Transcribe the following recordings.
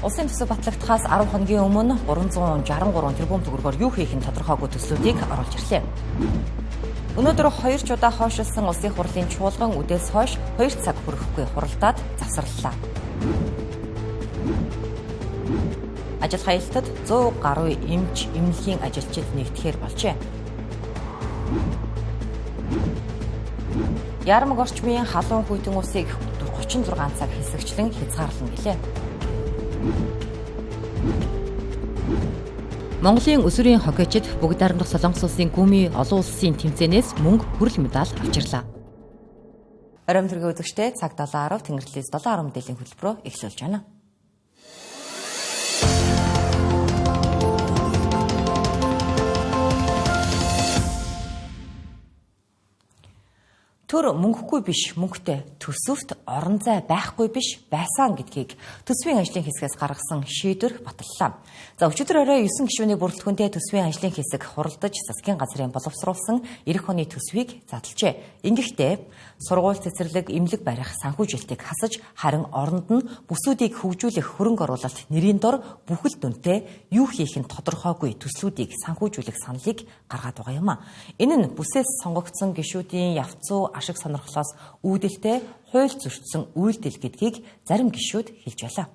Улсын төсөв батлагдахаас 10 хоногийн өмнө 363 тэрбум төгрөгөөр юу хийх нь тодорхойгүй төслүүдийг оруулж ирлээ. Өнөөдөр 2 удаа хойшилсан улсын хурлын чуулган үдээс хойш 2 цаг хүрэхгүй хуралдаад завсарлаа. Ажил хаялтад 100 гаруй эмч, эмнэлгийн ажилчид нэгдэхээр болжээ. Ярамг орчмын халуун хүйтэн усыг 36 цаг хэсэгчлэн хязгаарлана гэлээ. Монголын өсвөрийн хоккейчид бүгд найрамдах Солонгос улсын гүмий олон улсын тэмцээнээс мөнгө хүрэл медаль авчирлаа. Оройн төргийн үзэгчтэй цаг 7:10 Тэнгэрлэлээс 7:10 мэдээллийн хөтөлбөрөөр эхлүүлж байна. Төр мөнгөгүй биш мөнгөтэй, төсөвт орон зай байхгүй биш байсан гэдгийг төсвийн ажлын хэсгээс гаргасан шийдвэр баталлаа. За өчигдөр орой 9 гишүүний бүрэлдэхүүнтэй төсвийн ажлын хэсэг хуралдаж засгийн газрын боловсруулсан эх оны төсвийг задлжээ. Ингэхдээ сургууль цэцэрлэг, эмнэлэг барих санхүүжилтийг хасаж, харин оронд нь бүсүүдийг хөгжүүлэх хөрөнгө оруулалт нэрийн дор бүхэл дүнтэй юу хийх нь тодорхойгүй төслүүдийг санхүүжүүлэх саналыг гаргаад байгаа юм а. Энэ нь бүсээс сонгогдсон гишүүдийн явцуу ашиг сонирхлоос үүдэлтэй хууль зөрчсөн үйлдэл гэдгийг зарим гишүүд хэлж байлаа.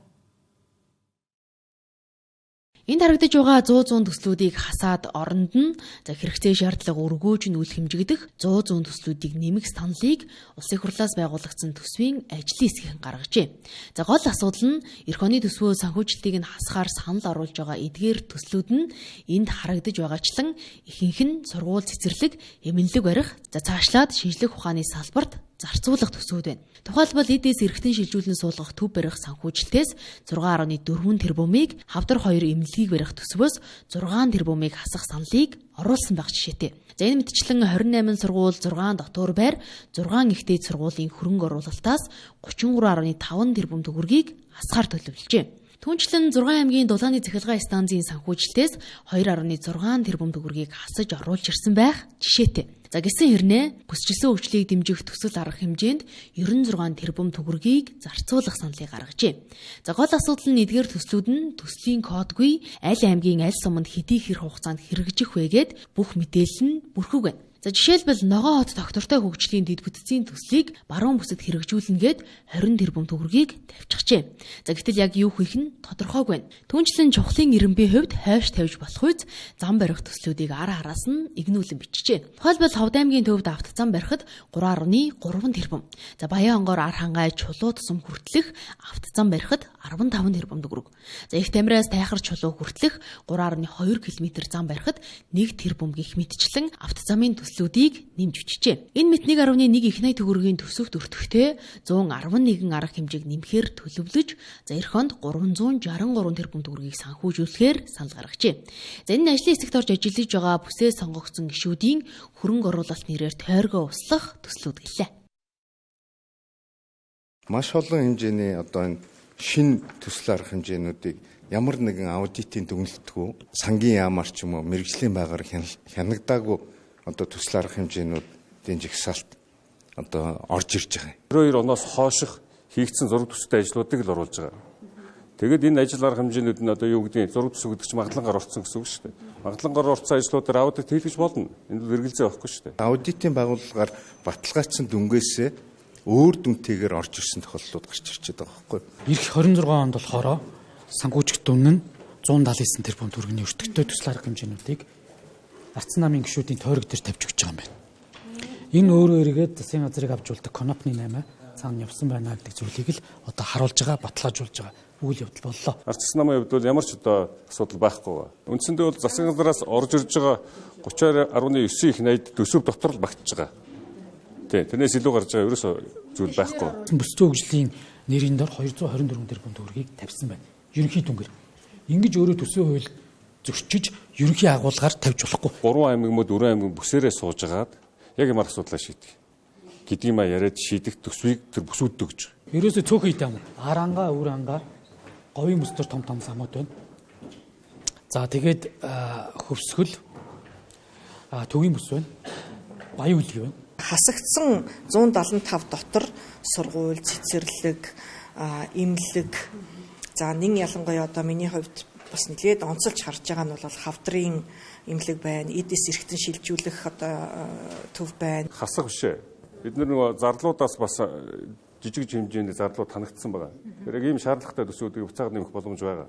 Энд харагдаж байгаа 100 төслүүдийг хасаад оронд нь хэрэгцээ шаардлага өргөөж нь үл хэмжигдэх 100 төслүүдийг нэмэх саналыг улсын хурлаас байгуулагдсан төсвийн ажлын хэсгийнхэн гаргажээ. За гол асуудал нь эх оны төсвөө санхүүжилтийг нь хасахаар санал оруулж байгаа эдгээр төслүүд нь энд харагдаж байгаачлан ихэнх нь сургууль цэцэрлэг, эмнэлэг барих, цаашлаад шинжлэх ухааны салбарт зарцуулах төсвүүд байна. Тухайлбал эдээс эргэтэн шилжүүлэн суулгах төв барих санхүүжилтээс 6.4 тэрбумыг, хавдар 2 эмнэлгийг барих төсвөөс 6 тэрбумыг хасах саналыг оруулсан байх жишээтэй. За энэ мэтчлэн 28 сургууль, 6 дотор байр, 6 ихтэй сургуулийн хөрөнгө оруулалтаас 33.5 тэрбум төгрөгийг хасгаар төлөвлөжээ. Түүнчлэн 6 аймгийн дулааны цахилгаан станцын санхүүжилтээс 2.6 тэрбум төгрөгийг хасаж оруулж ирсэн байх жишээтэй. За гэсэн хэрнээ хүсчилсэн хөгжлийг дэмжих төсөл арга хэмжээнд 96 тэрбум төгрөгийг зарцуулах саналыг гаргажээ. За гол асуудал нь эдгээр төслүүд нь төслийн кодгүй аль аймгийн аль суманд хэдий хэр хугацаанд хэрэгжих вэ гэд бүх мэдээлэл нь бүрхэг байна. За жишээлбэл Ногоон хот доктортой хөгжлийн дэд бүтцийн төслийг баруун бүсэд хэрэгжүүлнэ гэд 20 тэрбум төгрөгийг тавьчихжээ. За гэтэл яг юу хийх нь тодорхойгүй байна. Түүнчлэн чухлын ирэмбийн хувьд хойш тавьж болох үйс зам барих төслүүдийг ара араас нь игнүүлэн бичжээ. Тухайлбал Ховд аймгийн төвд авто зам барихад 3.3 тэрбум. За Баян онгоор ар хангай чулуу тусам хүртэлх авто зам барихад 15 тэрбум төгрөг. За Их Тамираас Тайхар чулуу хүртэлх 3.2 км зам барихад 1 тэрбум гэх мэтчлэн авто замын төслүүдийг нэмж бичжээ. Энэ мэт 1.1 их найт төгрөгийн төсөвт өртөхтэй 111 арга хэмжээг нэмэхээр төлөвлөж, за эх онд 363 тэрбум төгрөгийг санхүүжүүлэхээр санал гаргажээ. За энэ ажлын хэсэгт орж ажиллаж байгаа бүсээс сонгогдсон гишүүдийн хөрөнгө оруулалт нэрээр тойргоо услах төслүүд гэлээ. Маш олон хэмжээний энэ шинэ төсөл арга хэмжээнүүдийг ямар нэгэн аудитын дүгнэлтгүй сангийн яамаар ч юм уу мэргэжлийн байгаар хянагдаагүй төсөл арга хэмжээнүүдийн жагсаалт орж ирж байгаа. 22 оноос хойших хийгдсэн зураг төсөлтэй ажлуудыг л оруулж байгаа. Тэгэд энэ ажил арга хэмжээнүүд нь юу гэдэг зураг төсөв гэдэг чинь магадлангаар орцсон гэсэн үг шүү дээ. Магадлангаар орцсон ажлуудаар аудит хийх гэж болно. Энд эргэлзээ байхгүй шүү дээ. Аудитын байгууллагаар баталгаажсан дүнгээсээ өөр дүнтэйгээр орж ирсэн тохиолдлууд гарч ирчээд байгаа байхгүй. Ирэх 26 онд болохоор санхүүжих дүн нь 179 тэрбум төгрөгийн өртөгтэй төсөл арга хэмжээнүүдийг Арцсан намын гишүүдийн тойрог дээр тавьж өгч байгаа юм байна. Энэ өөрөө эргээд засгийн газрыг авч үлдэх Конопны 8 цаана явсан байна гэдэг зүйлийг л харуулж байгаа, баталгаажуулж байгаа үйл явдал боллоо. Арцсан намын хувьд бол ямар ч асуудал байхгүй ба. Үндсэндээ бол засгийн газраас орж ирж байгаа 30.9 их найд төсөв дотор л багтж байгаа. Тэрнээс илүү гарч байгаа ерөөсөө зүйл байхгүй. Бүсцэн хөгжлийн нэрийн дор 224 тэрбум төгрөгийг тавьсан байна. Ерөнхий дүнгээр. Ингэж өөрөө төсвийн хууль зөрчиж ерөнхий агуулгаар тавьж болохгүй. 3 аймаг мод 4 аймаг бүсээрээ суужгаад яг ямар асуудлаа шийдэх гэдгийг яриад шийдэх төсвийг тэр бүсүүд өгж байгаа. Ерөөсөө цөөхөн идэм юм. Аранга, өвөр анга, говийн бүстэр том самууд байна. За тэгээд хөвсгөл төвийн бүс байна. Баян үлгий байна. Хасагдсан 175 дотор сургууль, цэцэрлэг, эмнэлэг, За нэг ялангуяа одоо миний хувьд бас нэлээд онцолж харж байгаа нь бол хавдрын эмнэлэг байна, эдис эргэтэн шилжүүлэх одоо төв байна. Хасах бишээ. Бид нөгөө зарлуудаас бас жижиг хэмжээний зарлууд танагдсан байгаа. Тэр ийм шаардлагатай төсвүүдийг буцаад нэмэх боломж байгаа.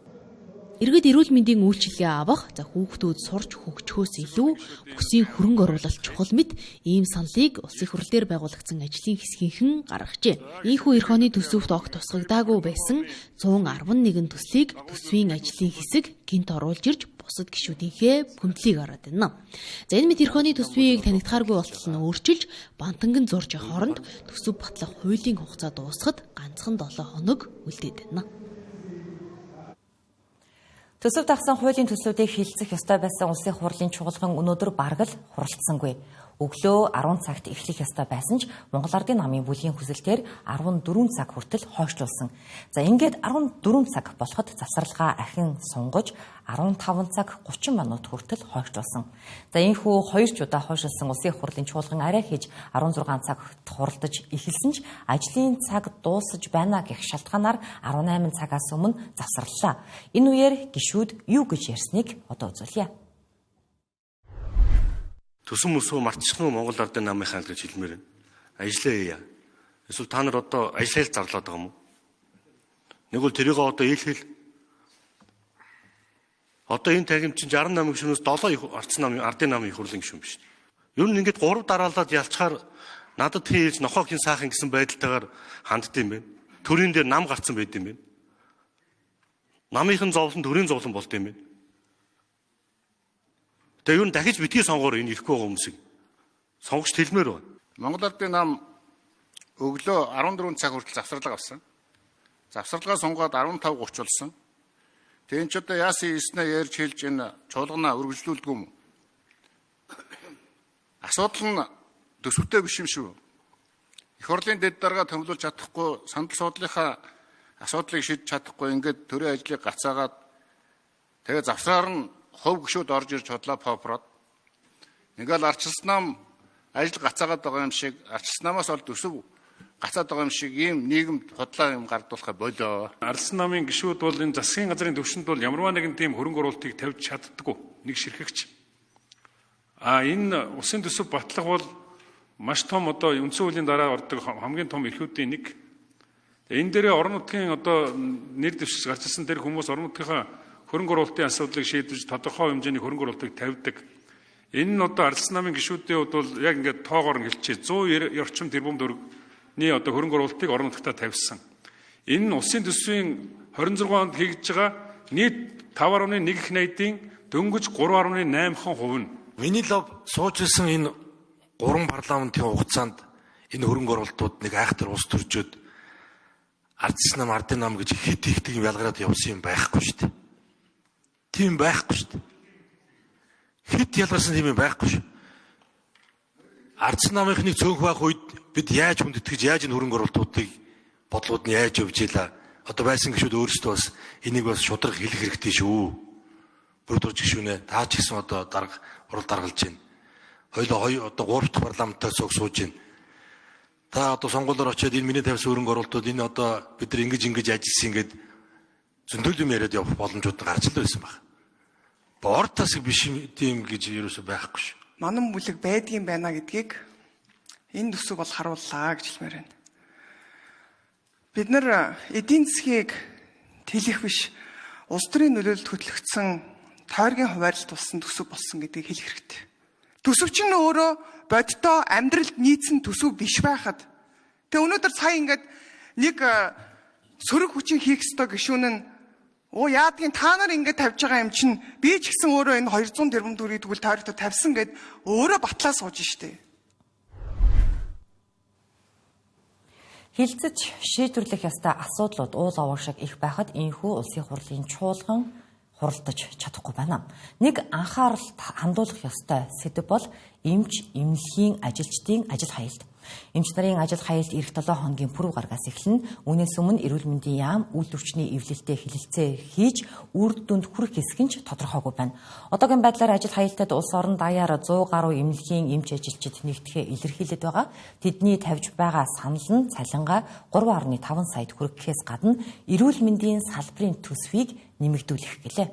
Иргэд эрүүл мэндийн үйлчилгээ авах, хүүхдүүд сурч хөгжөхөөс илүү бүсийн хөрөнгө оруулалт чухал мэт ийм саналыг улсын хурлаар байгуулагдсан ажлын хэсгийнхэн гаргажээ. Ийхүү эх оны төсөвт огт тусгагдаагүй байсан 111 төслийг төсвийн ажлын хэсэг гинт оруулж ирж бусад гишүүдийнхээ хүндлийг хараад байна. За энэ мэт эх оны төсвийг танигдахааргүй болтол нь өөрчилж бантанган зурж хооронд төсөв батлах хуулийн хугацаа дуусахад ганцхан 7 хоног үлдээд байна. Төсөв дагсан хуулийн төслүүдийг хилцэх ёстой байсан улсын хурлын чуулган өнөөдөр бараг л хуралдсангүй. Өглөө 10 цагт эхлэх ёстой байсан ч Монгол Ардын намын бүлгийн хүсэлтээр 14 цаг хүртэл хойшлуулсан. За ингээд 14 цаг болоход завсралгаа ахин сунгаж 15 цаг 30 минут хүртэл хойшлуулсан. За ийхүү 2 ч удаа хойшлуулсан улсын хурлын чуулган арай хийж 16 цагт хуралдаж эхэлсэн ч ажлын цаг дуусаж байна гэх шалтгаанаар 18 цагаас өмнө завсарлаа. Энэ үеэр гишүүд юу гэж ярьсныг одоо үзүүлье. Төсөн мөсөө мартчихсан уу Монгол Ардын намынхаа гэж хэлмээр байна. Ажлаа яа. Эсвэл та нар одоо ажлаа зарлаад байгаа юм уу? Нэг бол тэрийг одоо ийлхэл. Одоо энэ тагимчин 68 гишүүнээс 7 Ардын намын их хурлын гишүүн биш. Ер нь ингээд 3 дараалаад ялчаар надад хийж нохоогийн саахан гэсэн байдалтайгаар ханддсан юм байна. Төрийн дээр нам гарцсан байд юм байна. Намынхын зовлон төрийн зовлон болд юм байна. Тэгээ юу дахиж битгий сонгоор энэ ирэхгүй байгаа хүмүүсийг сонгогч хэлмээр байна. Монгол Ардын нам өглөө 14 цаг хүртэл завсарлага авсан. Завсарлагаа сунгаад 15:30 болсон. Тэгэн ч одоо яасан ийснэ ярьж хэлж энэ чуулганаа үргэлжлүүлдэг юм. Асуудал нь төсөвтэй биш юм шүү. Их хурлын дэд дарга томилуулж чадахгүй, сандал суудлынхаа асуудлыг шийдэж чадахгүй ингээд төрийн ажлыг гацаагаад тэгээ завсраар нь хов гişүүд орж ирж хотлоо попрод. Ингээл арчилсан нам ажил гацаагаад байгаа юм шиг, арчилсан намаас ол төсөв гацаад байгаа юм шиг ийм нийгэмд хотлоо юм гардуулах болоо. Арчилсан намын гишүүд бол энэ засгийн газрын төвшөнд бол ямарваа нэгэн тийм хөрөнгө оруулалтыг тавьж чаддаггүй. Нэг ширхэгч. Энэ улсын төсөв батлах бол маш том одоо үндсэн хуулийн дараа ордог хамгийн том эрхүүдийн нэг. Энэ дээрээ орон нутгийн одоо нэр дэвшиж гарч ирсэн тэр хүмүүс орон нутгийнхаа хөрөнгө оруулалтын асуудлыг шийдвэж тодорхой хэмжээний хөрөнгө оруулалтыг тавьдаг. Энэ нь одоо арчилсан намын гишүүдийн хувьд бол яг ингээд тоогоор нь хэлчихээ 190 орчим тэрбум төгрөгийн одоо хөрөнгө оруулалтыг орон нутгатаа тавьсан. Энэ нь улсын төсвийн 26 онд хийгдэж байгаа нийт 5.1 их найдын дөнгөж 3.8% нь. Миний лав сууж ирсэн энэ 3 парламентын хугацаанд энэ хөрөнгө оруулалтууд нэг айхтар ус төржөөд арчилсан нам Ардын нам гэж хэд их тийм ялгараад явсан юм байхгүй шүү дээ. Тийм байхгүй шүү дээ. Хэд ялгарсан тийм юм байхгүй шүү. Арчилсан намынхныг цөөнх байх үед бид яаж хүндэтгэж яаж энэ хөрөнгө оруулалтуудыг бодлууд нь яаж явж ийла. Одоо байсан гişүүд өөрсдөө бас энийг бас шударга хэлэх хэрэгтэй шүү. Бүрдүүлж гişүүнэ. Таа ч гэсэн одоо дарга урал даргалж байна. Хоёулаа одоо 3 дахь парламенттай сууж байна. Та одоо сонгуулиор очиод энэ миний тавьсан хөрөнгө оруулалтууд энэ одоо бид нар ингэж ажилласан ингээд зөндөл юм яриад явах боломжууд гарч л байсан баг. Боортас биш тийм гэж ерөөсөй байхгүй шүү. Манан бүлэг байдгийн байна гэдгийг энэ төсөв бол харууллаа гэж хэлмээр байна. Бид нар эдийн засгийг тэлэх биш улс төрийн нөлөөлөлд хөтлөгдсөн тойргийн хуваарлалт болсон төсөв болсон гэдгийг хэлэх хэрэгтэй. Төсөв чинь өөрөө бодиттой амьдралд нийцсэн төсөв биш байхад тэгээ өнөөдөр сая ингээд нэг сөрөг хүчин хийх ёстой гишүүн нь яадгийн та нар ингэж тавьж байгаа юм чинь би ч гэсэн өөрөө энэ 200 тэрбум төгрөгийг тэгвэл тойрогтой тавьсан гэд өөрөө батлаа сууж штэ. Хилцэж шийдвэрлэх ёстой асуудлууд уул овоо шиг их байхад энэхүү улсын хурлын чуулган хуралдаж чадахгүй байна. Нэг анхаарал хандуулах ёстой сэдэв бол эмч, эмнэлгийн ажилчдын ажил хаялт. Эмч нарын ажил хаялт эх 7 хоногийн пүрэв гаргаас эхэлнэ. Үүнээс өмнө эрүүл мэндийн яам үйлдвэрчний эвлэлтэд хэлэлцээ хийж үр дүнд хүрэх хэсэг нь тодорхойгүй байна. Одоогийн байдлаар ажил хаялтад улс орон даяар 100 гаруй эмнэлгийн эмч ажилчид нэгдэхээ илэрхийлээд байгаа. Тэдний тавьж байгаа санал нь цалингаа 3.5 саяд хүрэхээс гадна эрүүл мэндийн салбарын төсвийг нэмэгдүүлэх гэлээ.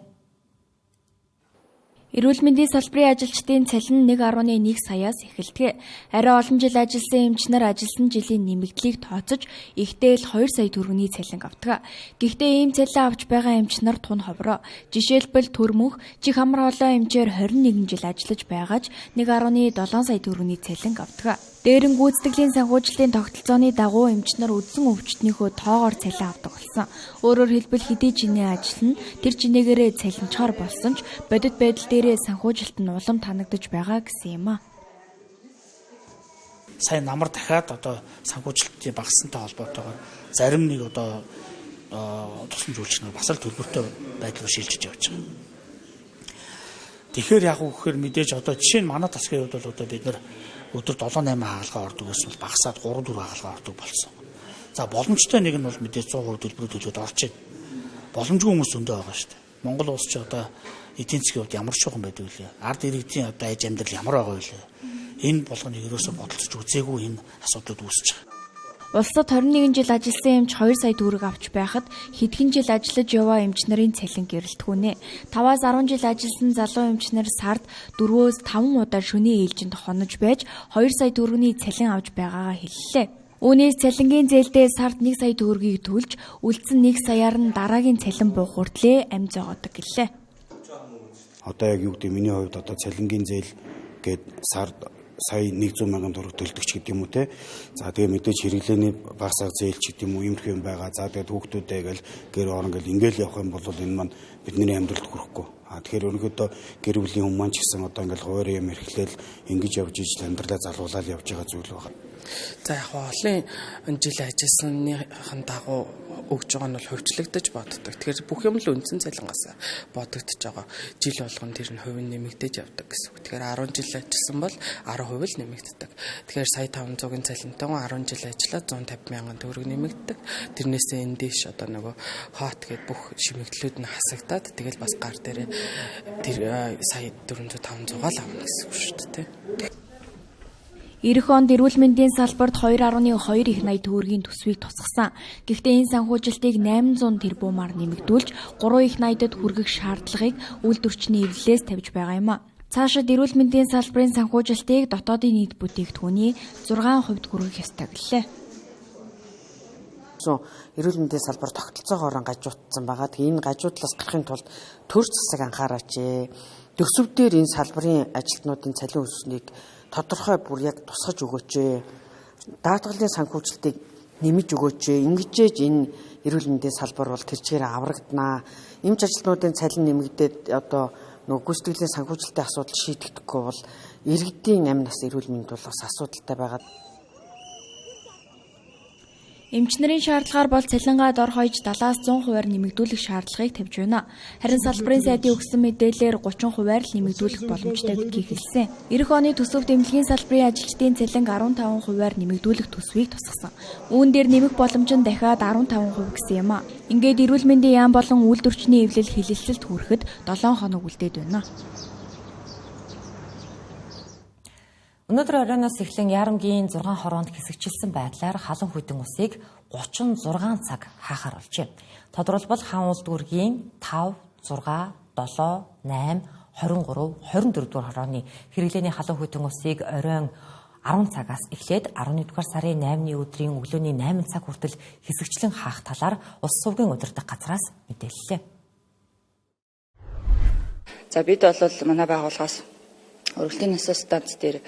Эрүүл мэндийн салбарын ажилчдын цалин 1.1 саяас эхэлдэг. Арай олон жил ажилласан эмч нар ажилласан жилийн нэмэгдлийг тооцож ихтэй л 2 сая төгрөгийн цалин авдаг. Гэхдээ ийм цалин авч байгаа эмч нар тун ховроо. Жишээлбэл Төрмөх чих амар олон эмчээр 21 жил ажиллаж байгаач 1.7 сая төгрөгийн цалин авдаг. Дээрэн гүйцэтгэлийн санхүүжилтийн тогтолцооны дагуу эмч нар үдсэн өвчтнийхөө тоогоор цалин авдаг болсон. Өөрөөр хэлбэл хэдий чиний ажил нь тэр чинээгээрээ цалинчаар болсон ч бодит байдал дээрээ санхүүжилт нь улам танагдаж байгаа гэсэн юм а. Сая намар дахиад санхүүжилтийн багассантай холбоотойгоор зарим нэг тусламж үйлчлэгчнэр бас л төлбөртэй байдлаар шилжиж явж байгаа. Тэгэхээр яг үхээр мэдээж жишээ нь манай тасгийн хувьд бол бид нар өдөр 7-8 хаалгаа ордог гэсэн бол багасаад 3-4 хаалгаа ордог болсон. За боломжтой нэг нь бол мэдээж 100% төлбөрөөр төлөөд орж байна. Боломжгүй хүмүүс зөндөө байгаа шүү дээ. Монгол улс ч эдийн засгийн хувьд ямар шухан байдаг вэ? Ард иргэдийн аж амьдрал ямар байгаа вэ? Энэ болгоныг ерөөсөө бодолцож үзээгүй энэ асуудлууд үүсэж байгаа. Улсад 21 жил ажилласан эмч 2 сая төгрөг авч байхад хэдхэн жил ажиллаж яваа эмч нарын цалин гэрэлтгүүнэ. 5-10 жил ажилласан залуу эмч нар сард 4-5 удаа шөнийн ээлжинд хонож байж 2 сая төгрөгийн цалин авч байгаагаа хэллээ. Үүнээс цалингийн зээлдээ сард 1 сая төгрөгийг төлж үлдсэн 1 саяар нь дараагийн цалин буух хүртлээр амь зоогодог гэлээ. Одоо яг юу гэдэг миний хувьд цалингийн зээл гээд сард сая 100 мянган төгрөг төлдөг ч гэдэг юм уу те. За тэгээ мэдээж хэрэглээний багасаа зээл ч гэдэг юм уу иймэрхүү юм байгаа. За тэгээд хүүхдүүдээ гэр орон ингээл явах юм бол энэ маань бидний амьдралд хүрэхгүй. Тэгэхээр өнөөдөр гэр бүлийн хүмүүс маань ч гэсэн хуваарь юм эрхлээл ингэж явж ижил амьдралаа залуулаад явж байгаа зүйл байна. За яг олон жил ажилласныхан дагуу өгж байгаа нь бол хөвчлөгдөж боддог. Тэгэхээр бүх юм л үндсэн цалингаас бодогдож байгаа. Жил болгон тэр нь хувь нь нэмэгдэж явдаг гэсэн үг. Тэгэхээр 10 жил ажилласан бол 10% л нэмэгддэг. Тэгэхээр сая 500-ын цалинтайгаа 10 жил ажиллаад 150 мянган төгрөг нэмэгддэг. Тэрнээсээ энэ дэш хоот гээд бүх шимэгдлүүд нь хасагдаад тэгэл бас гар дээрээ тэр сая 400-500 л авна гэсэн үг шүү дээ. Ирэх онд эрүүл мэндийн салбарт 2.2 их 80 төгрөгийн төсвийг тусгасан. Гэхдээ энэ санхүүжилтийг 800 тэрбумаар нэмэгдүүлж 3 их 80-д хүргэх шаардлагыг үйлдвэрчний эвлэлээс тавьж байгаа юм а. Цаашид эрүүл мэндийн салбарын санхүүжилтийг дотоодын нийт бүтээгдэхүүний 6% хүргэх ёстой гэлээ. Эрүүл мэндийн салбар тогтолцоогоор гажуудсан байгаа. Тэгээ энэ гажуудлаас гарахын тулд төр засаг анхаараач. Төсөв дээр энэ салбарын ажилтнуудын цалин өсөлтийг тодорхой бүр яг тусгаж өгөөч. Даатгалын санхүүжилтийг нэмэж өгөөч. Ингэжээж энэ эрүүл мэндийн салбар бол тэр чигээр аврагдана. Эмч ажилтнуудын цалин нэмэгдээд гүйцэтгэлийн санхүүжилтийн асуудал шийдэгдэхгүй бол иргэдийн амь нас эрүүл мэнд бол бас асуудалтай байгаа. Эмч нарын шаардлагаар бол цалингаа дор хаяж 70-100% нэмэгдүүлэх шаардлагыг тавьж байна. Харин салбарын сайдын өгсөн мэдээлэлээр 30% л нэмэгдүүлэх боломжтой гэдгийг хэлсэн. Ирэх оны төсөвт эмнэлгийн салбарын ажилчдын цалин 15% нэмэгдүүлэх төсвийг тусгасан. Үүн дээр нэмэх боломж нь дахиад 15% гэсэн юм а. Ингээд эрүүл мэндийн яам болон үйлдвэрчний эвлэл хилэлцэлд хүрэхэд 7 хоног үлдээд байна. Өнөөдөр оройноос эхлэн Ярамгийн 6 хороонд хэсэгчилсэн байдлаар халуун хүйтэн усыг 36 цаг хаахаар болжээ. Тодорхойлбол хаан улс дүүргийн 5, 6, 7, 8, 23, 24 дугаар хорооны хэрэглээний халуун хүйтэн усыг оройн 10 цагаас эхлээд 11-р сарын 8-ны өдрийн өглөөний 8 цаг хүртэл хэсэгчлэн хаах талаар ус сувгийн удирдах газраас мэдээллээ. За бид бол манай байгууллагаас өргөлийн насны станц дээр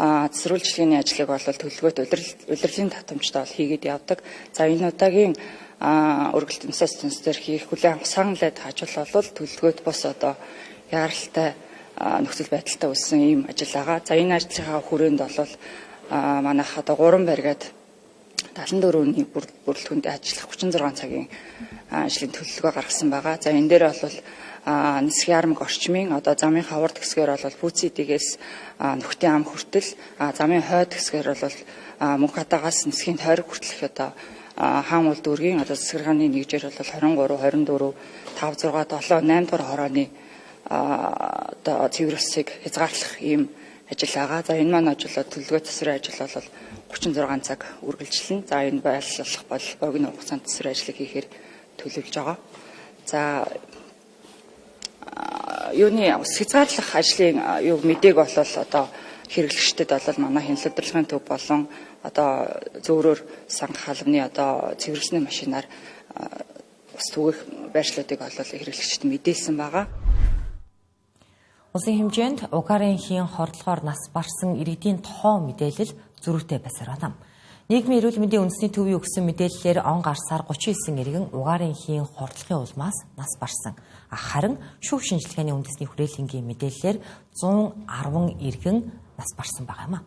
засварлжлагын ажлыг бол төлөвлөгөөт удирдлагын татамжтай бол хийгээд явдаг. За энэ удаагийн өргөлийн насны станц дээр хийх хүлээн авсан лайд хажуул бол төлөвлөгөөт бос яаралтай нөхцөл байдалтай үлсэн ийм ажил байгаа. За энэ ажлынхаа хүрээнд бол манайх 3 баригад 74-ний бүрэлдэхүүнд ажиллах 36 цагийн ажлын төлөвлөгөө гаргасан байгаа. За энэ дээр бол нисэх яармаг орчмын одоо замын хавар төгсгөр бол пүүцэдгээс нөхдийн ам хүртэл замын хойд төгсгөр бол мөнх хатагаас нисхийн тойрог хүртэлх одоо хаан улд дүүргийн одоо засаглагын нэгжээр бол 23, 24, 5, 6, 7, 8 дугаар хорооны одоо цэвэр усыг хязгаарлах ийм ажил байгаа. За энэ маань ажил төлөвлөгөө засварын ажил бол 36 цаг үргэлжилнэ. За энэ байлгах бол богино хугацаанд засварын ажлыг хийхээр төлөвлөж байгаа. За юуны ус хязгаарлах ажлын мэдээг бол одоо хэрэглэгчдэд бол манай хяналт удирдлагын төв болон одоо зөөрөөр санх халавны одоо цэвэрлэсний машинаар ус түгэх байршлуудыг бол хэрэглэгчдэд мэдээлсэн байгаа. Улсын хэмжээнд угаарын хийн хордлогоор нас барсан иргэдийн тоо мэдээлэл зөрүүтэй байсаар байна. Нийгмийн эрүүл мэндийн үндэсний төвийн өгсөн мэдээллээр он гарсаар 39 иргэн угаарын хийн хордлогын улмаас нас барсан. Харин шүүх шинжилгээний үндэсний хүрээлэнгийн мэдээллээр 110 иргэн нас барсан байгаа юм а.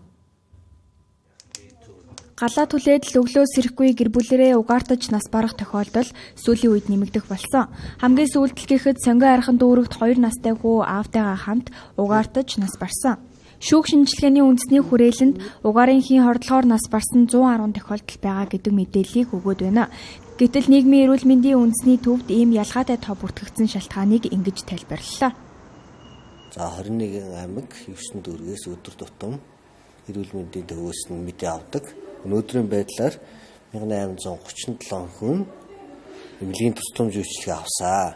Галаа түлээд л өглөө сэрэхгүй гэр бүлэрээ угаартаж нас барах тохиолдол сүүлийн үед нэмэгдэх болсон. Хамгийн сүүлдэлтэйхэд сонгой архан дүүрэгт 2 настай хүү аавтайгаа хамт угаартаж нас барсан. Шүүх шинжилгээний үндэсний хүрээлэнд угаарын хийн хордлогоор нас барсан 110 тохиолдол байгаа гэдэг мэдээллийг өгөөд байна. Гэтэл нийгмийн эрүүл мэндийн үндэсний төвд ийм ялгаатай тоо бүртгэгдсэн шалтгааныг ингэж тайлбарллаа. За 21 аймаг 9 дүүргээс өдөр тутам эрүүл мэндийн төвөөс нь мэдээ авдаг. Өнөөдрийн байдлаар 1837 хүн эмнэлгийн тусламж үйлчилгээ авсан.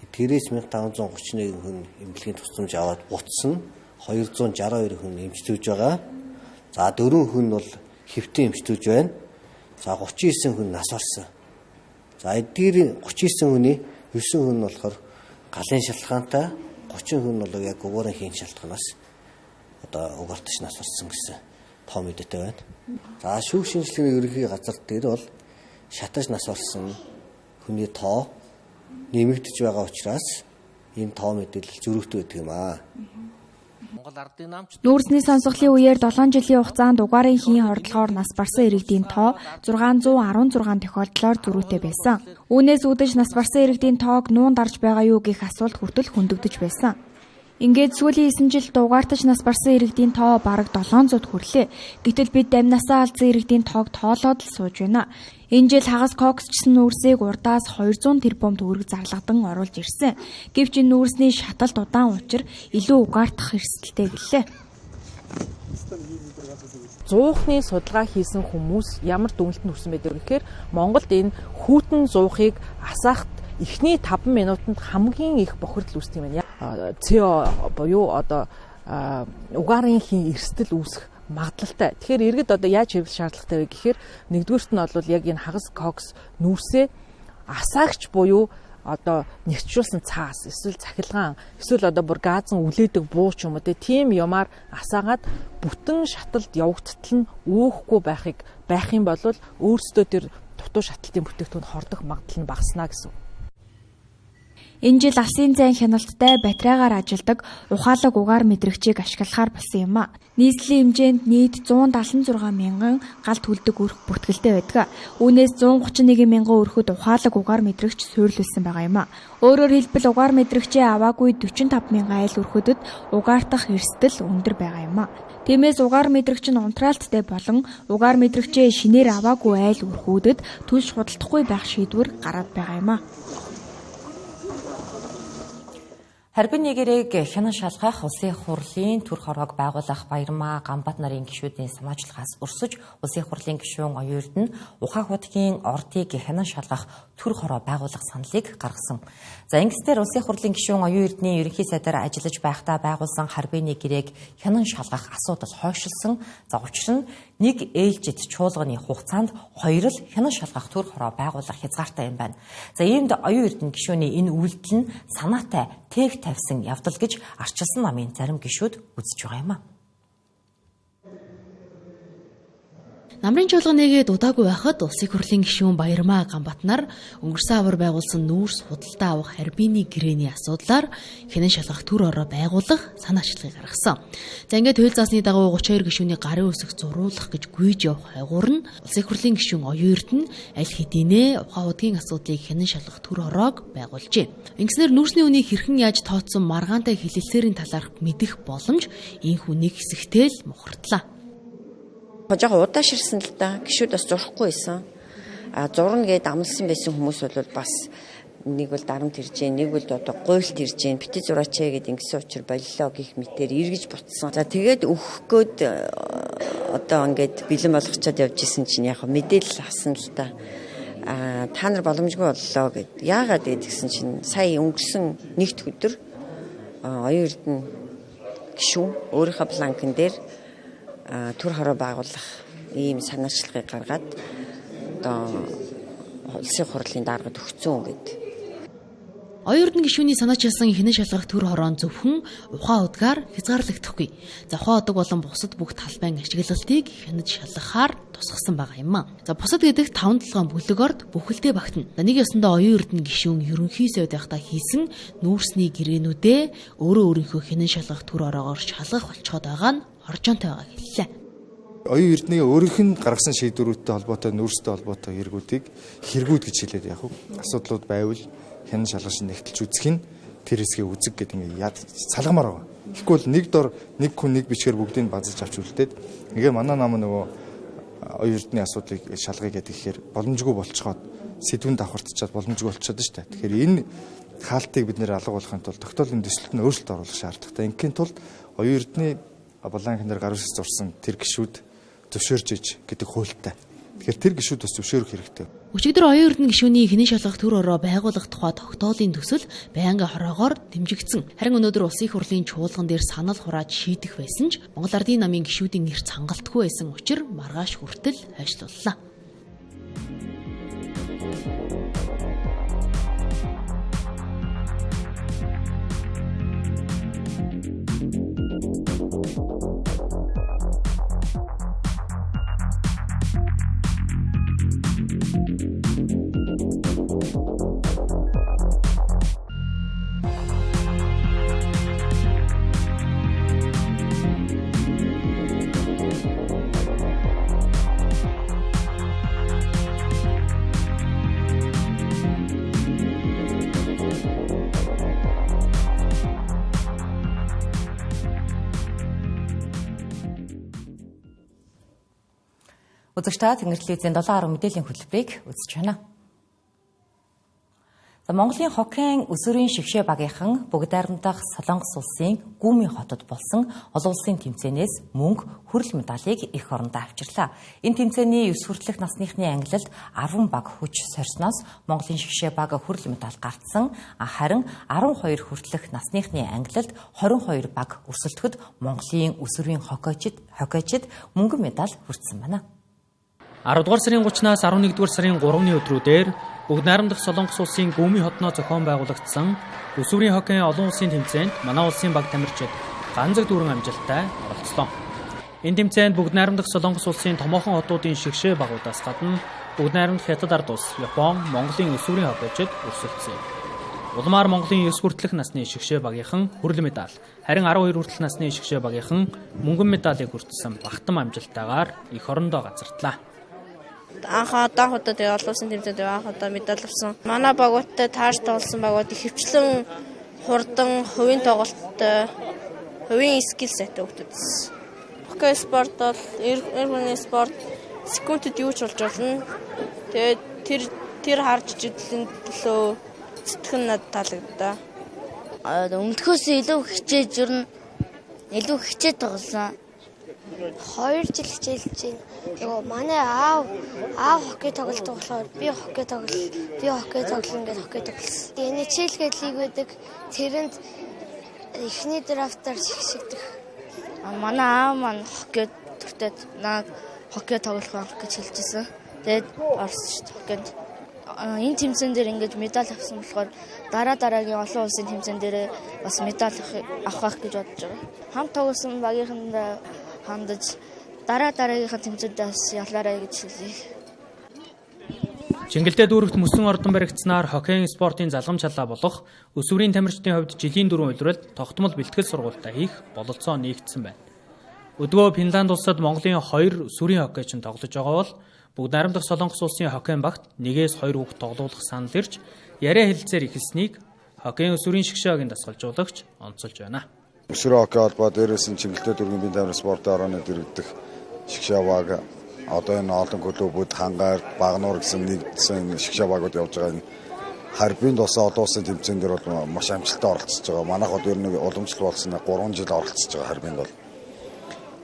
Эдгээрээс 1531 хүн эмнэлгийн тусламж аваад буцсан. 262 хүн эмчилж байгаа. За 4 хүн бол хэвтэн эмчилж байна. За 39 хүн нас барсан. За эдгээр 39 хүний 9 хүн болохоор галын шалтгаантай, 30 хүн бол яг угаарын хийн шалтгаанаас одоо угаартаж нас барсан гэсэн тоо мэдээтэй байна. За шүүх шинжилгээний ерөнхий газар дээр бол шатаж нас барсан хүний тоо нэмэгдэж байгаа учраас энэ тоо мэдээлэл зөрүүтэй байдаг юм аа. Нүүрсний сонсголын үеэр 7 жилийн хугацаанд угаарын хийн хордлогоор нас барсан иргэдийн тоо 616 тохиолдлоор зөрүүтэй байсан. Үүнээс үүдэж нас барсан иргэдийн тоог нуун дарж байгаа юу гэх асуулт хүртэл хөндөгдөж байсан. Ингээд сүүлийн 9 жилд угаартаж нас барсан иргэдийн тоо бараг 700-д хүрлээ. Гэтэл бид амнасаа алдсан иргэдийн тоог тоолоод л сууж байна. Энэ жил хагас коксчсан нүүрсийг урдаас 200 тэрбум төгрөг зарлагдан оруулж ирсэн. Гэвч энэ нүүрсний шаталт удаан учир илүү угаартах эрсдэлтэй гэлээ. Зуухны судалгаа хийсэн хүмүүс ямар дүгнэлтэнд хүрсэн байдаг вэ гэхээр Монголд энэ хүүтэн зуухыг асаахт эхний 5 минутанд хамгийн их бохирдол үүсдэг юм байна. ЦО буюу одоо угаарын хийн эрсдэл үүсэх магадлалтай. Тэгэхээр иргэд одоо яаж хэвлэх шаардлагатай вэ гэхээр нэгдүгüүрт нь бол яг энэ хагас кокс нүүрсээ асаагч буюу одоо нэгтжүүлсэн цаас эсвэл цахилгаан эсвэл одоо бүр газан үлээдэг буу ч юм уу тийм юмар асаагаад бүтэн шаталд явагдтал нь өөхгүй байх юм бол өөрсдөө тэр дутуу шаталтын бүтээгдэхүүн хордох магадлал нь багаснаа гэсэн. Энэ жил алсын зайн хяналттай батарейгаар ажилдаг ухаалаг угаар мэдрэгчийг ашиглахаар болсон юм а. Нийслэлийн хэмжээнд нийт 176 мянган гал төлдөг өрх бүртгэлтэй байдаг. Үүнээс 131 мянган өрхөд ухаалаг угаар мэдрэгч суйрлуулсан байгаа юм а. Өөрөөр хэлбэл угаар мэдрэгчээ аваагүй 45 мянган айл өрхөдөд угаартах эрсдэл өндөр байгаа юм а. Тиймээс угаар мэдрэгч нь унтраалттай болон угаар мэдрэгчээ шинээр аваагүй айл өрхүүдэд түлш худалдахгүй байх шийдвэр гараад байгаа юм а. Харбин нэгэрийг хянан шалгах улсын хурлын төр хорвоог байгуулах Баярмаа Гамбат нарын гишүүдийн санаачлагаас өрсөж улсын хурлын гишүүн оюун эрдэнэ Ухаах хотгийн ордыг хянан шалгах төр хорвоо байгуулах саналыг гаргасан. За ингэснээр улсын хурлын гишүүн оюун эрдэнийн ерөнхий сайдаар ажиллаж байхдаа байгуулсан харбин нэгэрийг хянан шалгах асуудал хойшилсан. За учир нь нэг ээлжид чуулганы хугацаанд 2 л хянан шалгах төр хорвоо байгуулах хязгаартай юм байна. За иймд оюун эрдэнэ гишүүний энэ үйлдэл нь санаатай тэг тавьсан явдал гэж арчилсан намын зарим гишүүд үзэж байгаа юм а. Намрын чуулга нэгээд удаагүй байхад улсын хурлын гишүүн Баярмаа Ганбатнаар өнгөрсөн авар байгуулсан нүүрс худалдаа авах харьбины гэрээний асуудлаар хянан шалгах төр ороо байгуулах санаачлагыг гаргасан. За ингээд хууль заасны дагуу 32 гишүүний гарын үсэг зуруулах гэж гүйж явах хайгуур нь улсын хурлын гишүүн Оюун Эрдэнэ аль хэдийнэ ухаан удгийн асуудлыг хянан шалгах төр ороог байгуулжээ. Ингэснээр нүүрсний үнийг хэрхэн яаж тооцсон маргаантай хэлэлцээрийн талаарх мэдэх боломж энэхүү нэг хэсэгтэй л мухардлаа. Хожоо удааширсан л да. Гişүүд бас зурхгүй байсан. Зурна гээд амлсан байсан хүмүүс бол бас нэг бол дарамт ирж гэн, нэг бол одоо гуйлт ирж гэн, бити зураач гээд ингэсэн учраас боллоо гэх мэтээр эргэж бутсан. За тэгээд өөх гээд одоо ингээд бэлэн болгочоод явж исэн чинь яг мэдээлэл авсан л да. Та нар боломжгүй боллоо гэд. Яагаад гэдгсэн чинь сая өнгөрсөн нэгд өдөр Оюун Эрдэнэ гишүүн өөрийнхөө планкн дээр төр хороо байгуулах ийм санаачлагыг гаргаад одоо улсын хурлын даргад өгцөн гэдэг. Оюун Эрдэнэ гишүүний санаачилсан хянан шалгах төр хороон зөвхөн ухаан удгаар хязгаарлагдахгүй. За ухаан удаг болон бусад бүх талбайн ажиглалтыг хянаж шалгахаар тусгасан байгаа юм а. За бусад гэдэг 5-7 бүлэг орд бүхэлдээ багтана. Нэг ёсондоо Оюун Эрдэнэ гишүүн ерөнхий сайд байхдаа хийсэн нүүрсний гэрээнүүдээ өөрөө өөрийнхөө хянан шалгах төр ороогоор шалгах болцоод байгаа нь оржоонтой байгааг хэллээ. Оюун Эрдэнэ өөрийнх нь гаргасан шийдвэрүүдтэй холбоотой нүүрстэй холбоотой хэрэгүүдийг хэрэгүүд гэж хэлээд яг асуудлууд байвал хянан шалгаж нэгтэлж үзэх нь тэр хэсгийг үзэг гэдэг ингээд салгамаар байгаа. Тэгэхгүй бол нэг дор нэг хүн нэг бичгээр бүгдийг базаж авч үлдээд ингээ манай нам нөгөө Оюун Эрдэнэ асуудлыг шалгая гэдэг ихээр боломжгүй болцоход сэдвэн давхартчаад боломжгүй болчиход шүү дээ. Тэгэхээр энэ хаалтыг бид нэр алга болохын тулд тогтоолын төслөлд нь өөрчлөлт оруулах шаардлагатай. Ингийн тулд Оюун Эрдэнэ Баланхинээр гар үсэг зурсан тэр гишүүд зөвшөөрж иж гэдэг хуультай. Тэгэхээр тэр гишүүд бас зөвшөөрөх хэрэгтэй. Өчигдөр Оюун Эрдэнэ гишүүний хянан шалгах төр ороо байгуулах тухай тогтоолын төсөл байнгын хороогоор дэмжигдсэн. Харин өнөөдөр улсын хурлын чуулган дээр санал хурааж шийдэх байсан ч Монгол Ардын намын гишүүдийн эрх хангалтгүй байсан учраас маргааш хүртэл хойшлууллаа. Үзэгчдээ Тэнгэр телевизийн 7:10 мэдээллийн хөтөлбөрийг үзэж байна. Монголын хоккейн өсвөрийн шигшээ багийнхан бүгд найрамдах Солонгос улсын Гүмийн хотод болсон олон улсын тэмцээнээс мөнгө, хүрэл медалийг эх орондоо авчирлаа. Энэ тэмцээний 9 хүртэлх насныхны ангилалд 10 баг хүч сорьсноос Монголын шигшээ баг хүрэл медаль гартсан. Харин 12 хүртэлх насныхны ангилалд 22 баг өрсөлдөхөд Монголын өсвөрийн хоккейчид мөнгөн медаль хүртсэн байна. 10 дугаар сарын 30-наас 11 дугаар сарын 3-ны өдрүүдээр бүгд найрамдах Солонгос улсын Гүмийн хотноо зохион байгуулагдсан өсвөрийн хоккейн олон улсын тэмцээнд манай улсын баг тамирчид ганцэг дүүрэн амжилттай оролцлоо. Энэ тэмцээнд бүгд найрамдах Солонгос улсын томоохон хотуудын шигшээ багуудаас гадна бүгд найрамдах Хятад ард улс, Япон, Монголын өсвөрийн хоккейчид өрсөлдсөн. Улмаар Монголын 9 хүртэлх насны шигшээ багийнхан хүрэл медаль, харин 12 хүртэлх насны шигшээ багийнхан мөнгөн медалийг хүртсэн багтан амжилттайгаар эх орондоо газартлаа. Анхаа удаа тэгээ олон улсын тэмцээнд анх удаа медаль авсан. Манай багуудтай таарч тоглосон багууд ихэвчлэн хурдан, хувийн тоглолттой, хувийн скил сайтай хүмүүс. Хоккей спорт бол эр хүний спорт секундэд юу ч болж болно. Тэгээд тэр харж ижидлэн төлөө сэтгэн над таалагдаа. Өмнөхөөс илүү хичээж юу илүү хичээд тоглосон. 2 жил хичээлж байна. Манай аав хоккей тоглолт болохоор би хоккей тоглоно гэж хоккей тоглосон. NHL гэдэг лиг байдаг. Тэрэнд эхний драфтаар шигшигдэх. Манай аав маань хоккей төртөд наад хоккей тоглох гэж хэлжсэн. Тэгээд орсон шүү дээ хоккейд. Энэ тэмцээн дээр ингэж медаль авсан болохоор дараагийн олон улсын тэмцээн дээр бас медаль авах гэж бодож байгаа. Хамт тоглосон багийнханд хандаж дараагийнхаа тэмцээндээ бас ялгаарай гэж хэлье. Чингэлдээ дүүрэгт мөсөн ордон баригдсанаар хоккейн спортын залгамж халаа болох өсвөрийн тамирчдын хувьд жилийн 4 улиралд тогтмол бэлтгэл сургалтаа хийх бололцоо нэгдсэн байна. Өдгөө Финланд улсад Монголын 2 өсвөрийн хоккейчин тоглож байгаа бол бүгд найрамдах Солонгос улсын хоккейн багт 1-2 хүүхэд тоглуулах санал ирж яриа хэлэлцээр ихэлснийг хоккейн өсвөрийн шгшээгийн дасгалжуулагч онцолж байна. Өсвөрийн хоккей холбоо дээрээс нь Чингэлдээ дүүргийн бие тамирын спортын орооны дэргэдэх шгшээ баг одоо энэ олон клубүүд хангаар багнуур гэсэн нэгдсэн шгшээ багууд явж байгаа энэ харбинд болсон олон улсын тэмцээн дээр бол маш амжилттай оролцож байгаа. Манайх одоо ер нь уламжлал болсон 3 жил оролцож байгаа харбинд бол.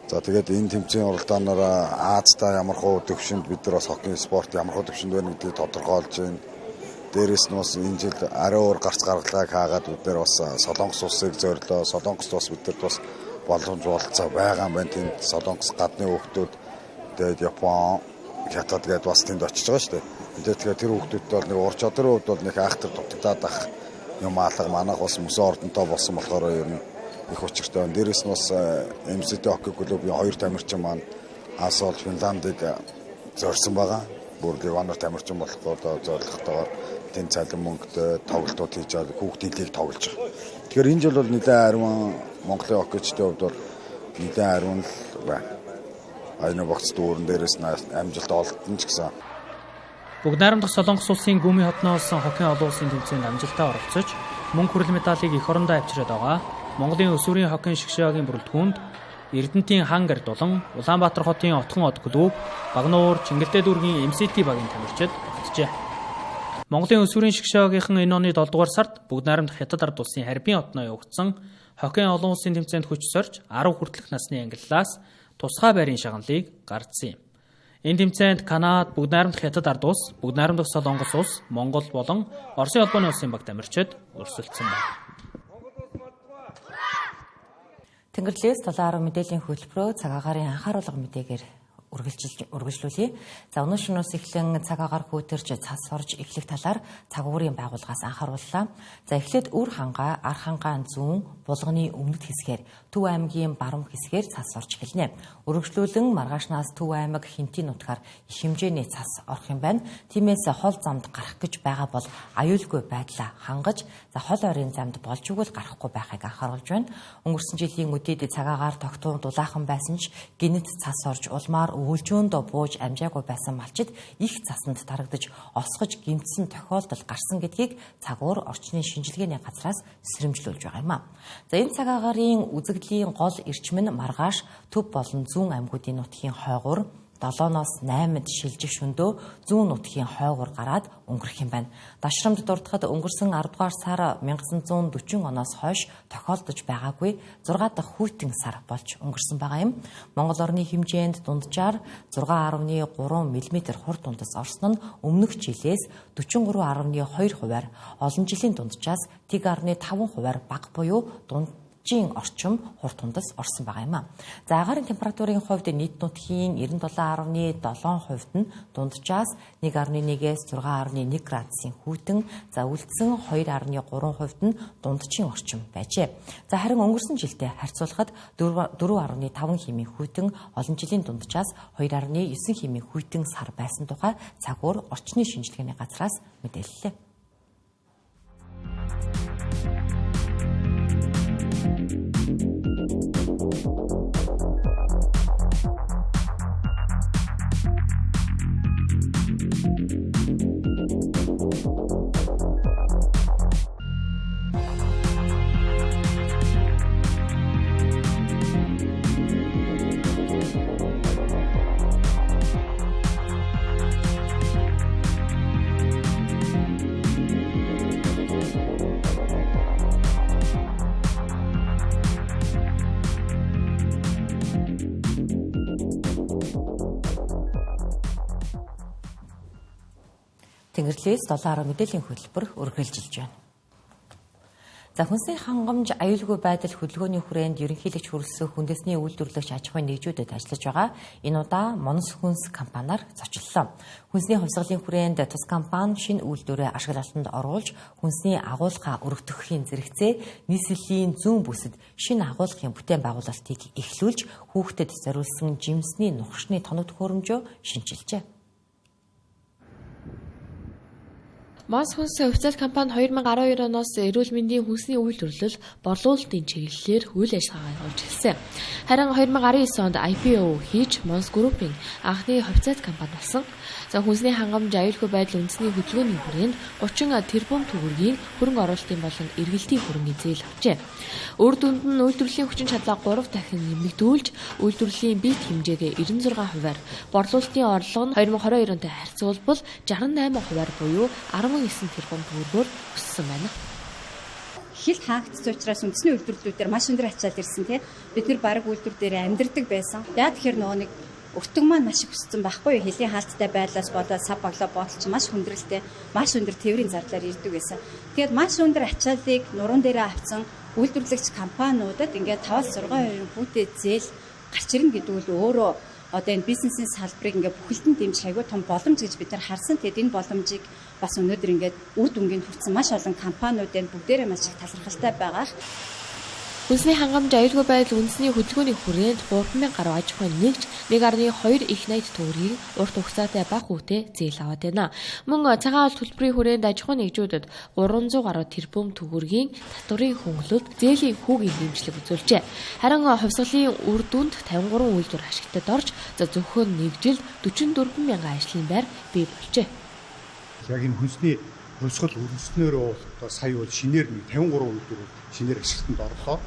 За тэгээд энэ тэмцээний уралдаанаар Азтай ямар хуу төвшөнд бид нар бас хоккей спорт ямар хуу төвшөнд байна гэдгийг тодорхойлж байна. Дээрээс нь бас энэ жил арай өөр гарц гаргалгааг хаагаад бид нар бас Солонгос улсыг зориулоо. Солонгост бас бидэрт бас боломж болцоо байгаа юм байна. Тэнд Солонгос гадны хүүхдүүд тэгээд Япон, Хятад гээд бас тэнд очиж байгаа шүү дээ. Тэгээд тэр хүүхдүүдтэй бол нэг ур чадрын хувьд бол нэг айхтар дутагдаад ах юм алга манайх бас мөсөн ордонтой болсон болохоор ер нь их учиртай байна. Дээрээс нь бас MCT хоккей клубын 2 тамирчин маань Асол Финландыг зорьсон байгаа. Бүр Ливанаар тамирчин болохоор зорилготойгоор тэнд цалин мөнгөд тоглолтууд хийж байгаа хүүхдийн лиг тоглож байгаа. Тэгэхээр энэ жил бол нэлээд ариун Монголын хоккейчдын хувьд бол нэлээд ариун л байна. Айна багц дүүрэн дээрээс нь амжилт олдсон ч гэсэн. Бүгд найрамдах Солонгос улсын гүмийн хотноос хоккейн олон улсын тэмцээнд амжилттай оролцож мөнгө хүрэл медалийг эх орондоо авчираад байгаа. Монголын өсвөрийн хоккейн шгшээгийн бүрэлдэхүүнд Эрдэнэтийн хан гардулан, Улаанбаатар хотын Отхон од клуб, Багнуур, Чингэлдээ дүүргийн MCT багийн тамирчид багтжээ. Монголын өсвөрийн шгшээгийнхэн энэ оны 7 дугаар сард бүгд найрамдах Хятад ард улсын Харбин хотноо явагдсан хоккейн олон улсын тэмцээнд хүч сорж 10 хүртэлх насны ангиллаас тусгай байрын шагналыг гардсан юм. Энэ тэмцээнд Канада, бүгд найрамдах Хятад ард улс, бүгд найрамдах Солонгос улс, Монгол болон Оросын холбооны улсын баг тамирчид өрсөлдсөн байна. Тэнгэрлээс 70 мэдээллийн хөтөлбөрөө цаг агаарын анхааруулга мэдээгээр үргэлжлүүлье. За өнөө шөнөөс эхлэн цаг агаар хүүтэрч цас орж эхлэх талаар цаг уурын байгууллагаас анхаарууллаа. За эхлээд Үр хангаа, Ар хангаан зүүн, Булганы өмнөд хэсгээр, Төв аймгийн баруун хэсгээр цас орж эхэлнэ. Үргэлжлүүлэн маргаашнаас Төв аймаг Хинтийн нутгаар их хэмжээний цас орох юм байна. Тиймээс хол замд гарах гэж байгаа бол аюулгүй байдлаа хангаж, за хол ойрын замд болж өгвөл гарахгүй байхыг анхааруулж байна. Өнгөрсөн жилийн үдээд цаг агаар тогтун дулаахан байсан ч гинэт цас орж улмаар өвөлжөөндөө бууж амжаагүй байсан малчид их цасанд тарагдаж осгож гэмтсэн тохиолдол гарсан гэдгийг цагуур орчны шинжилгээний газраас сэрэмжлүүлж байгаа юм а. За энэ цаг агаарын үзэгдлийн гол эрчим нь маргааш Төв болон зүүн аймагуудын нутгийн хойгуур 7-оос 8-д шилжих шөндөө зүүн нутгийн хойгуур гараад өнгөрөх юм байна. Дашрамд дурдахад өнгөрсөн 10 дугаар сар 1940 оноос хойш тохиолдож байгаагүй 6 дахь хүйтэн сар болж өнгөрсөн байгаа юм. Монгол орны хэмжээнд дунджаар 6.3 мм хурд дундас орсон нь өмнөх жилээс 43.2 хувиар, олон жилийн дунджаас 1.5 хувиар бага буюу орчим хурд тундас орсон байгаа юм а. За агаарын температурын хувьд нийт нутгийн 97.7% нь дунджаас 1.1-ээс 6.1 градусын хүйтэн, за үлдсэн 2.3% нь дундчин орчим байжээ. За харин өнгөрсөн жилдээ харьцуулахад 4.5 хэмээн хүйтэн, олон жилийн дунджаас 2.9 хэмээн хүйтэн сар байсан тухай цагуур орчны шинжилгээний газраас мэдээллээ. Тэнгэрлээс 7 мэдээллийн хөтөлбөр үргэлжилж байна. За хүнсний хангамж аюулгүй байдал хөдөлгөөний хүрээнд ерөнхийлөгч хүрэлцэх үндэсний үйлдвэрлэгч аж ахуйн нэгжүүдэд ажиллаж байгаа. Энэ удаа Монос хүнс компаниар зочлолоо. Хүнсний хувьсгалын хүрээнд тус компани шинэ үйлдвэрээ ашиглалтанд оруулж хүнсний агуулгаа өргөдөхөхийн зэрэгцээ нийслэлийн зүүн бүсэд шинэ агуулгын бүтээн байгуулалтыг эхлүүлж хүүхдэд зориулсан жимсний нухшны тоног төхөөрөмжөө шинжилжээ. Монос хүнс хувьцаат компани 2012 оноос эрүүл мэндийн хүнсний үйлдвэрлэл борлуулалтын чиглэлээр үйл ажиллагаагаа явуулж эхэлсэн. Харин 2019 онд IPO хийж Монос Group-ийн анхны хувьцаат компани болсон. За хүнсний хангамж аюулгүй байдал үндэсний хөдөлгөөний хүрээнд 30 тэрбум төгрөгийн хөрөнгө оруулалтын болон эргэлтийн хөрөнгө зээл авчээ. Үр дүнд нь үйлдвэрлэлийн хүчин чадлаа 3 дахин нэмэгдүүлж үйлдвэрлэлийн биет хэмжээгээ 96%-аар, борлуулалтын орлого нь 2022 онтой харьцуулбал 68%-аар буюу 19 тэрбум төгрөгөөр өссөн байна. Хилд хаагдсан учраас үндэсний үйлдвэрлэлүүдээр маш өндөр ачаал ирсэн тийм. Бид нэр бараг үйлдвэр дээр амьдардаг байсан. Яа тэгэхээр нөгөө нэг өртөг маань маш их өссөн байхгүй юу? Хилийн хаалттай байдлаас болоод сав баглаа бодолч маш хүндрэлтэй, маш өндөр тээврийн зардлаар ирдэг байсан. Тэгээд маш өндөр ачааллыг нуруунд дээрээ авсан үйлдвэрлэгч компаниудад ингээд 5-6% хүүтэй зээл гарч ирнэ гэдэг нь өөрөө одоо энэ бизнесийн салбарыг ингээд бүхэлдэн дэмжих аягүй том боломж гэж бид нар харсан. Тэгээд энэ боломжийг бас өнөөдөр ингээд үр дүнгийн хүрсэн маш олон компаниуд энэ бүгдээрээ маш их талархалтай байгаа. Хүнсний хангамж аюулгүй байдал үндэсний хөдөлгөөний хүрээнд 3,000 гаруй аж ахуйн нэгж 1.2 их найт төгрөгийг урт хугацаатай бага үүтэй зээл аваад байна. Мөн цагаан алт төлбөрийн хүрээнд аж ахуйн нэгжүүдэд 300 гаруй тэрбум төгрөгийн татврын хөнгөлөлт зээлийн хүүгийн дэмжлэг үзүүлжээ. Харин хувьсгалын үр дүнд 53 үйлдвэр ашигтад орж зөвхөн нэг жил 44,000 ажлын байр бий болжээ. Яг энэ хүнсний хувьсгал өрнөснөөрөө одоо сая бол шинээр 53 үйлдвэр шинээр ашиглалтанд орлоо.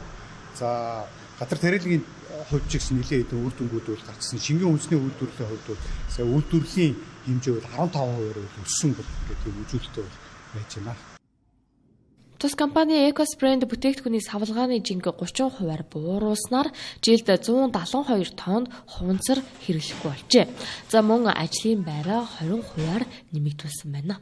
За газар тариалгын хувьд ч гэсэн нэлээд хэдэн үр дүнгууд бол гарчсан. Шингэн хүнсний үйлдвэрлэлийн хувьд бол сая үйлдвэрлэлийн хэмжээ бол 15%-аар өссөн гэдэг үзүүлэлттэй байж байна. Тус компани Ecos брэнд бүтээгдэхүүний савлгааны жинг 30%-аар бууруулснаар жилд 172 тонн хуванцар хэрэглэхгүй болжээ. За мөн ажлын байраа 20%-аар нэмэгдүүлсэн байна.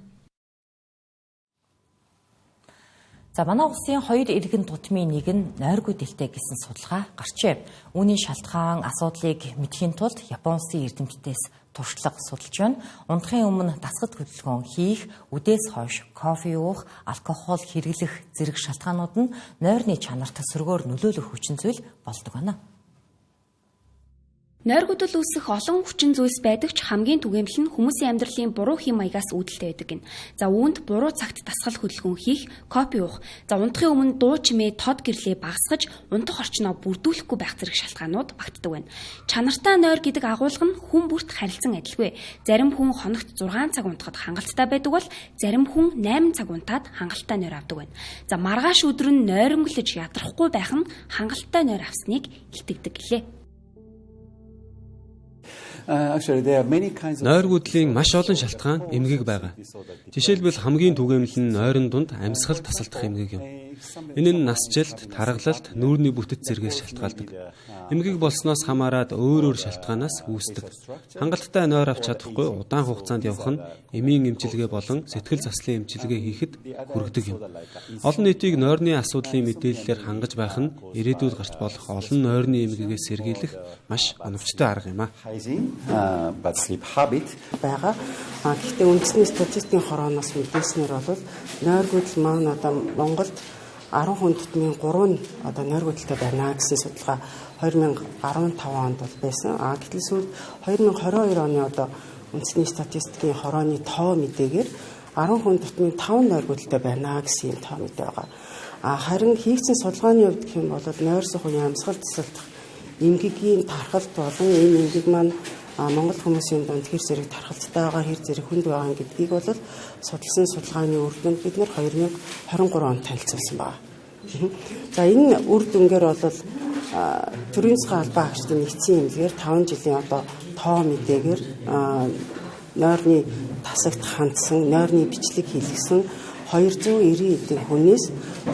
За манай улсын хоёр иргэн тутмын нэг нь нойргүй дэлтэй гэсэн судалгаа гарчээ. Үүний шалтгаан асуудлыг мэдхийн тулд Японы улсын эрдэмтдээс туршлага судалж байна. Унтахын өмнө дасгал хөдөлгөөн хийх, үдээс хойш кофе уух, алкогол хэрэглэх зэрэг шалтгаанууд нь нойрны чанарт сөргөөр нөлөөлөх хүчин зүйл болдог байна. Нойргуудад үүсэх олон хүчин зүйлс байдаг ч хамгийн түгээмэл нь хүмүүсийн амьдралын буруу хэм маягаас үүдэлтэй байдаг гин. За үүнд буруу цагт дасгал хөдөлгөөн хийх, кофе уух, за унтахын өмнө дуу чимээ тод гэрлээ багасгаж унтах орчноо бүрдүүлэхгүй байх зэрэг шалтгаанууд багтдаг байна. Чанартай нойр гэдэг агуулга нь хүн бүрт харилцан адилгүй. Зарим хүн хоногт 6 цаг унтахад хангалттай байдаг бол зарим хүн 8 цаг унтаад хангалттай нойр авдаг байна. За маргааш өдөр нь нойрмоглож ядрахгүй байх нь хангалттай нойр авсныг илтгэдэг гэлээ. Нойргуудлын маш олон шалтгаан эмгэг байгаа. Жишээлбэл хамгийн түгээмэл нь нойрон дунд амьсгал тасалдах эмгэг юм. Энэ нь насжилт, таргалалт, нүүрний бүтэц зэргээс шалтгаалдаг. Эмгэг болсноос хамаарат өөр шалтгаанаас үүсдэг. Хангалттай нойр авч чадахгүй удаан хугацаанд явах нь эмийн эмчилгээ болон сэтгэл заслын эмчилгээ хийхэд хүргэдэг юм. Олон нийтийг нойрны асуудлын мэдээллээр хангаж байх нь ирээдүйд гарч болох олон нойрны эмгэгээс сэргийлэх маш оновчтой арга юм аа. Байгаа. Гэхдээ үндэсний статистикийн хорооноос мэдээснээр бол нойргуудл маань одоо Монголд 10 хүн тутмын 3 нь одоо нойргуудалтай байна гэсэн судалгаа 2015 онд бол байсан. Гэтэл сүүлд 2022 оны одоо үндэсний статистикийн хорооны тоо мэдээгээр 10 хүн тутмын 5 нойргуудалтай байна гэсэн тоо мэдээ байгаа. Харин хийгдсэн судалгааны хувьд гэх юм бол нойр сухны амьсгал тасалдах эмгэгийн тархалт болон энэ эмгэг маань Монгол хүмүүсийн дунд хэр зэрэг тархалттай байгаа, хэр зэрэг хүнд байгаа гэдгийг бол судалсан судалгааны үр дүнд бид нэр 2023 онд танилцуулсан байна. За энэ үр дүнгээр бол төрийн засгийн албан хаагчдын нэгдсэн эмнэлгээр 5 жилийн одоо тоо мэдээгээр нойрны тасагт хандсан, нойрны бичлэг хийлгсэн 290 эдийн хүнээс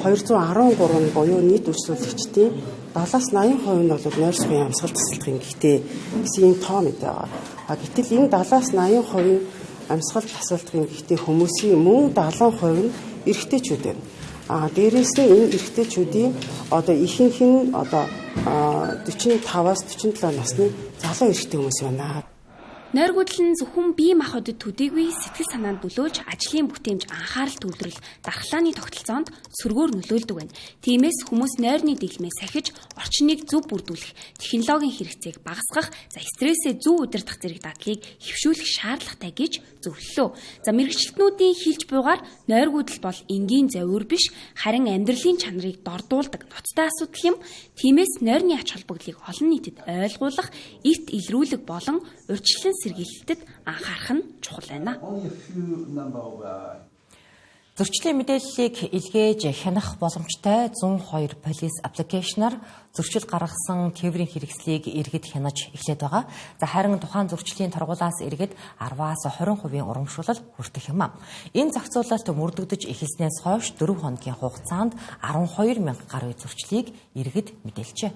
213 буюу нийт өрсөлдөгчдийн 70-80% нь бол нойр сухын амьсгал тасалдах юм гэхдээ гэсэн ийм тоо мэдээ байгаа. Гэтэл энэ 70-80% амьсгал тасалдах юм гэхдээ хүмүүсийн мөн 70% нь эрэгтэйчүүд байна. Дээрээс нь энэ эрэгтэйчүүдийн одоо ихэнх нь одоо 45-аас 47 насны залуу эрэгтэй хүмүүс байна. Нойргуудл нь зөвхөн бие махбодод төдийгүй сэтгэл санаанд нөлөөлж ажлын бүтээмж анхаарал төвлөрөл дархлааны тогтолцоонд сөргөөр нөлөөлдөг байна. Тиймээс хүмүүс нойрны дэглэмээ сахиж орчныг зөв бүрдүүлэх, технологийн хэрэгцээг багасгах, стрессээ зөв удирдах зэрэг дадлыг хэвшүүлэх шаардлагатай гэж зөвлөлөө. Мэргэжилтнүүдийн хэлж буйгаар нойргуудл бол энгийн завиур биш, харин амьдралын чанарыг дордуулдаг ноцтой асуудал юм. Тиймээс нойрны ач холбогдлыг олон нийтэд ойлгуулах, эрт илрүүлэг болон урьдчилан сэргийлэлтэд анхаарах нь чухал байна. Зөрчлийн мэдээллийг илгээж хянах боломжтой 102 полис аппликейшнаар зөрчил гаргасан тээврийн хэрэгслийг иргэд хянаж эхлээд байгаа. Харин тухайн зөрчлийн торгуулаас иргэд 10-аас 20% урамшуулал хүртэх юм. Энэ зохицуулалт мөрдөгдөж эхэлснээс хойш 4 хоногийн хугацаанд 12,000 гаруй зөрчлийг иргэд мэдээлжээ.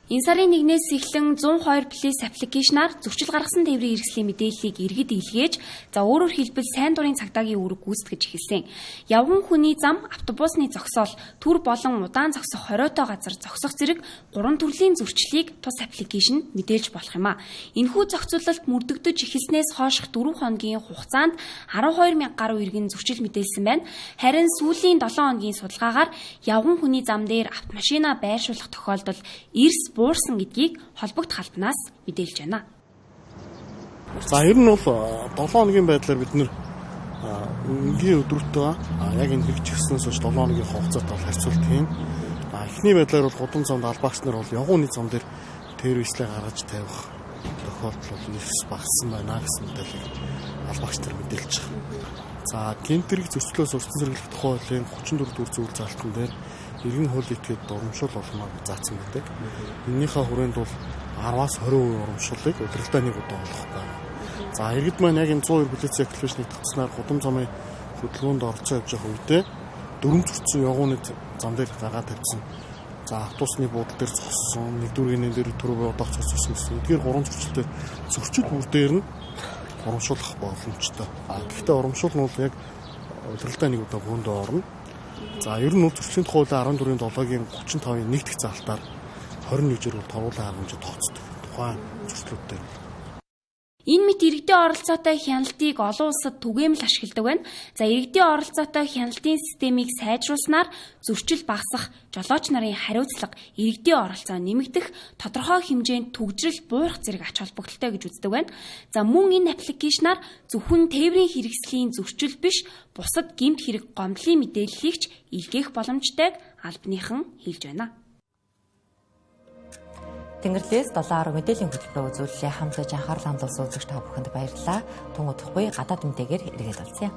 Энэ сарын 1-ээс эхлэн 102 полис аппликейшнаар зөрчил гаргасан тээврийн хэрэгслийн мэдээллийг иргэд илгээж, өөрөөр хэлбэл сайн дурын цагдаагийн үүрэг гүйцэтгэж эхэлсэн. Явган хүний зам, автобусны зогсоол, түр болон удаан зогсох хориотой газар зогсох зэрэг 3 төрлийн зөрчлийг тус аппликейшнд мэдээлж болох юм а. Энэхүү зохицуулалт мөрдөгдөж эхэлснээс хойших 4 хоногийн хугацаанд 12,000 гаруй иргэн зөрчил мэдээлсэн байна. Харин сүүлийн 7 хоногийн судалгаагаар явган хүний зам дээр автомашина байршуулах тохиолдол эрс буурсан гэдгийг холбогд халбанаас мэдээлж байна. За ер нь бол 7 хоногийн байдлаар бид нэр энгийн өдрөтөө яг энэ хэрэгжихснээс хойш 7 хоногийн хугацаанд бол харьцуулт хийн. Эхний байдлаар бол гудамж замд албаагч нар бол явгууны зам дээр террористлээ гаргаж тавих тохиолдол бол эрс багассан байна гэсэн мэдээллийг албаагч нар мэдээлж байгаа. За гэмт хэрэг зөрчлөөс урьдчилан сэргийлэх тухай хуулийн 34 дугаар зүйл залтан дээр иргэн хууль этгээд урамшуул болгоно гэж заасан байдаг. Энийхээ хүрээнд бол 10-аас 20% урамшуулыг удирдлагын нэг удаа олох байна. За иргэд маань яг энэ 102 полис аппликейшнийг татснаар гудам замын хөдөлгөөнд орцсон явж байгаа үедээ дөрөв зөрчсөн явгууны зам дээр гаргаад тавьсан. За автобусны буудлын дээр зогссон, нэгдүгээр гинэн дээр төрөө удаа зогссон гэсэн. Эдгээр 3 зөрчилтэй зөрчил бүр дээр нь урамшуулах боломжтой. Гэхдээ урамшуул нь бол яг удирдлагын нэг удаа бөөндөө орно. За ер нь бол зөрчлийн хуулийн 14-7-гийн 35-ийн нэг дэх залтаар 21 жиргэл торгуулийн хангамжид тооцдог. Тухайн зөрчлүүдээр. Энэ мэт иргэдийн оролцоотой хяналтыг олон улсад түгээмэл ашигладаг байна. Иргэдийн оролцоотой хяналтын системийг сайжруулснаар зөрчил багасах, жолооч нарын хариуцлага, иргэдийн оролцоо нэмэгдэх, тодорхой хэмжээнд төгжрөл буурах зэрэг ач холбогдолтой гэж үздэг байна. Мөн энэ аппликейшнаар зөвхөн тээврийн хэрэгслийн зөрчил биш, бусад гэмт хэрэг гомдлын мэдээллийг ч илгээх боломжтойг албаныхан хэлж байна. Тэнгэрлээс 7 мэдээллийн хөтөлбөр үзүүлэлээ хамтдаж анхаарал хандуулсан үзэгч та бүхэнд баярлалаа. Тун удахгүй гадаад мэдээгээр эргээд олцъя.